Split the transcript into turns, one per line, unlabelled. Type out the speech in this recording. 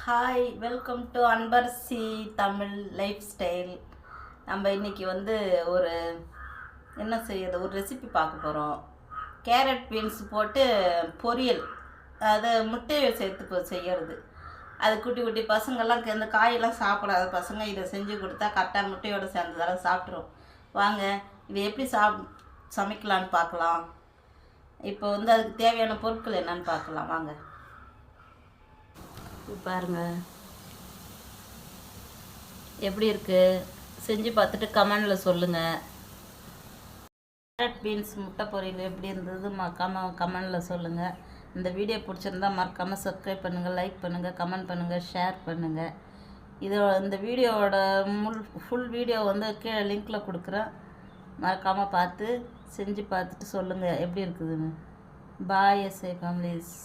Hi, welcome to அன்பர்சி Tamil lifestyle. நம்ம இன்றைக்கி ஒரு என்ன செய்யறது, ஒரு ரெசிபி பார்க்க போகிறோம். கேரட் பீன்ஸ் போட்டு பொரியல், அது முட்டையை சேர்த்து செய்யறது. அது குட்டி குட்டி பசங்கள்லாம் இந்த காயெல்லாம் சாப்பிடாத பசங்க இதை செஞ்சு கொடுத்தா கரெக்டாக முட்டையோடு சேர்ந்ததெல்லாம் சாப்பிட்ரும். வாங்க இதை எப்படி சமைக்கலான்னு பார்க்கலாம். இப்போ அதுக்கு தேவையான பொருட்கள் என்னன்னு பார்க்கலாம் வாங்க. பாருங்க எப்படி இருக்குது, செஞ்சு பார்த்துட்டு கமெண்டில் சொல்லுங்கள். கேரட் பீன்ஸ் முட்டை பொரியல் எப்படி இருந்தது கமெண்டில் சொல்லுங்கள். இந்த வீடியோ பிடிச்சிருந்தா மறக்காமல் சப்ஸ்கிரைப் பண்ணுங்கள், லைக் பண்ணுங்கள், கமெண்ட் பண்ணுங்கள், ஷேர் பண்ணுங்கள். இந்த வீடியோவோட ஃபுல் வீடியோ கீழே லிங்க்கில் கொடுக்குறேன். மறக்காமல் பார்த்து செஞ்சு பார்த்துட்டு சொல்லுங்கள் எப்படி இருக்குதுன்னு. பாய் எஸ்ஐ ஃபேமிலிஸ்.